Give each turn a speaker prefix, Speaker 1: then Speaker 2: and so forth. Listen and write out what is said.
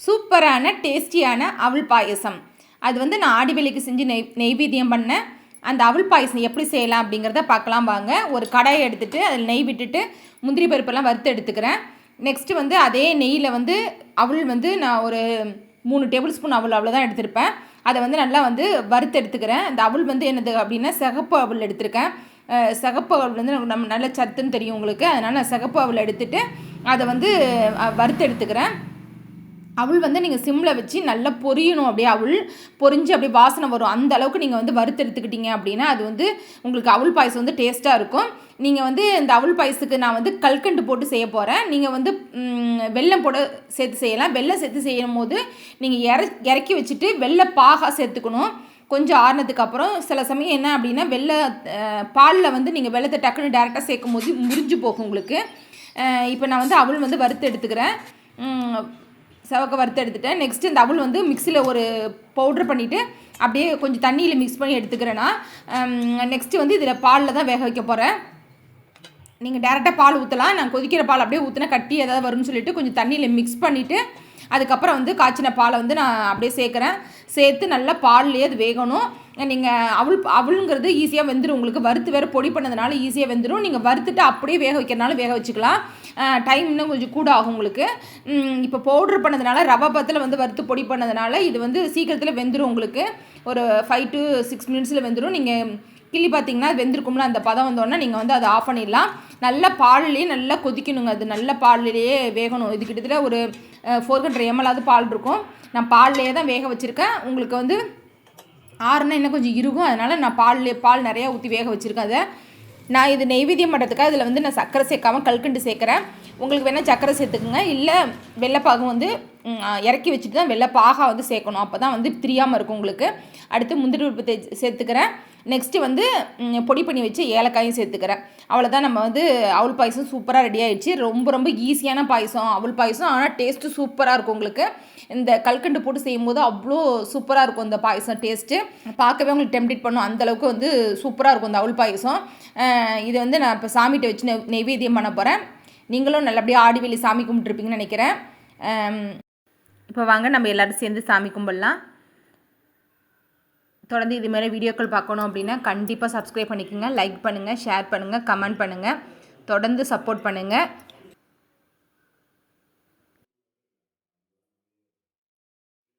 Speaker 1: சூப்பரான டேஸ்டியான அவல் பாயசம். அது வந்து நான் ஆடிவெள்ளிக்கு செஞ்சு நெய்வேத்தியம் பண்ணேன். அந்த அவல் பாயசம் எப்படி செய்யலாம் அப்படிங்கிறத பார்க்கலாம் வாங்க. ஒரு கடாயை எடுத்துகிட்டு அதில் நெய் விட்டுட்டு முந்திரி பருப்பெல்லாம் வறுத்து எடுத்துக்கிறேன். நெக்ஸ்ட்டு வந்து அதே நெய்யில் வந்து அவல் வந்து நான் ஒரு 3 டேபிள் ஸ்பூன் அவல் அவ்வளோதான் எடுத்திருப்பேன். அதை வந்து நல்லா வந்து வறுத்து எடுத்துக்கிறேன். அந்த அவல் வந்து என்னது அப்படின்னா சிகப்பு அவல் எடுத்திருக்கேன். சிகப்பு அவல் வந்து நம்ம நல்ல சத்துன்னு தெரியும் உங்களுக்கு. அதனால் நான் சிகப்பு அவல் எடுத்துகிட்டு அதை வந்து வறுத்து எடுத்துக்கிறேன். அவள் வந்து நீங்கள் சிம்மில் வச்சு நல்லா பொரியணும். அப்படியே அவள் பொரிஞ்சு அப்படியே வாசனை வரும். அந்த அளவுக்கு நீங்கள் வந்து வறுத்து எடுத்துக்கிட்டீங்க அப்படின்னா அது வந்து உங்களுக்கு அவல் பாயசம் வந்து டேஸ்ட்டாக இருக்கும். நீங்கள் வந்து இந்த அவல் பாயசத்துக்கு நான் வந்து கல்கண்டு போட்டு செய்ய போகிறேன். நீங்கள் வந்து வெல்லம் போட சேர்த்து செய்யலாம். வெல்லம் சேர்த்து செய்யும் போது நீங்கள் இறக்கி வச்சுட்டு வெள்ளை பாகா சேர்த்துக்கணும். கொஞ்சம் ஆறுனதுக்கு அப்புறம் சில சமயம் என்ன அப்படின்னா பாலில் வந்து நீங்கள் வெள்ளத்தை டக்குன்னு டேரெக்டாக சேர்க்கும் போது முறிஞ்சு போகும் உங்களுக்கு. இப்போ நான் வந்து அவள் வந்து வறுத்து எடுத்துக்கிறேன். செவக்க வறுத்து எடுத்துட்டேன். நெக்ஸ்ட்டு இந்த அவல் வந்து மிக்சியில் ஒரு பவுட்ரு பண்ணிவிட்டு அப்படியே கொஞ்சம் தண்ணியில் மிக்ஸ் பண்ணி எடுத்துக்கிறேன்னா. நெக்ஸ்ட்டு வந்து இதில் பாலில் தான் வேக வைக்க போகிறேன். நீங்கள் டேரெக்டாக பால் ஊற்றலாம். நான் கொதிக்கிற பால் அப்படியே ஊற்றினா கட்டி ஏதாவது வரும்னு சொல்லிவிட்டு கொஞ்சம் தண்ணியில் மிக்ஸ் பண்ணிவிட்டு அதுக்கப்புறம் வந்து காய்ச்சின பாலை வந்து நான் அப்படியே சேர்த்து நல்லா பால்லையே அது வேகணும். நீங்கள் அவளுங்கிறது ஈஸியாக வெந்துடும். உங்களுக்கு வறுத்து வேறு பொடி பண்ணதுனால ஈஸியாக வெந்துடும். நீங்கள் வறுத்துட்டு அப்படியே வேக வைக்கிறனாலும் வேக வச்சுக்கலாம். டைம் இன்னும் கொஞ்சம் கூட ஆகும் உங்களுக்கு. இப்போ பவுட்ரு பண்ணதுனால ரவை பத்தில் வந்து வறுத்து பொடி பண்ணதுனால இது வந்து சீக்கிரத்தில் வெந்துடும் உங்களுக்கு. ஒரு 5 to 6 மினிட்ஸில் வெந்துடும். நீங்கள் கிள்ளி பார்த்தீங்கன்னா வெந்திருக்கும்ல, அந்த பதம் வந்தோடனே நீங்கள் வந்து அதை ஆஃப் பண்ணிடலாம். நல்லா பால்லையே நல்லா கொதிக்கணுங்க. அது நல்ல பால்லையே வேகணும். இது கிட்டத்தட்ட ஒரு 400 ml பால் இருக்கும். நான் பால்லையே தான் வேக வச்சுருக்கேன். உங்களுக்கு வந்து ஆறுனா இன்னும் கொஞ்சம் இருக்கும். அதனால் நான் பால் நிறையா ஊற்றி வேக வச்சுருக்கேன். அதை நான் இது நெய்வேத்தியம் பண்ணுறதுக்காக இதில் வந்து நான் சர்க்கரை சேர்க்காமல் கல்கண்டு சேர்க்குறேன். உங்களுக்கு வேணால் சர்க்கரை சேர்த்துக்குங்க. இல்லை வெள்ளைப்பாகம் வந்து இறக்கி வச்சுட்டு தான் வெள்ளைப்பாகா வந்து சேர்க்கணும். அப்போ தான் வந்து திரியாமல் இருக்கும் உங்களுக்கு. அடுத்து முந்திரி பருப்பு சேர்த்துக்கிறேன். நெக்ஸ்ட்டு வந்து பொடி பண்ணி வச்சு ஏலக்காயும் சேர்த்துக்கிறேன். அவ்வளோதான். நம்ம வந்து அவல் பாயசம் சூப்பராக ரெடி ஆகிடுச்சு. ரொம்ப ரொம்ப ஈஸியான பாயசம் அவல் பாயசம். ஆனால் டேஸ்ட்டு சூப்பராக இருக்கும் உங்களுக்கு. இந்த கல்கண்டு போட்டு செய்யும்போது அவ்வளோ சூப்பராக இருக்கும் இந்த பாயசம் டேஸ்ட்டு. பார்க்கவே உங்களுக்கு டெம்ப்டேட் பண்ணும். அந்தளவுக்கு வந்து சூப்பராக இருக்கும் இந்த அவல் பாயசம். இதை வந்து நான் இப்போ சாமிகிட்ட வச்சு நெய்வேத்தியம் பண்ண போகிறேன். நீங்களும் நல்லபடியாக ஆடிவெள்ளி சாமி கும்பிட்டுருப்பீங்கன்னு நினைக்கிறேன். இப்போ வாங்க நம்ம எல்லோரும் சேர்ந்து சாமி கும்பிடலாம். தொடர்ந்து இது மாதிரி வீடியோக்கள் பார்க்கணும் அப்படின்னா கண்டிப்பாக சப்ஸ்கிரைப் பண்ணிக்கோங்க. லைக் பண்ணுங்கள், ஷேர் பண்ணுங்கள், கமெண்ட் பண்ணுங்கள். தொடர்ந்து சப்போர்ட் பண்ணுங்கள்.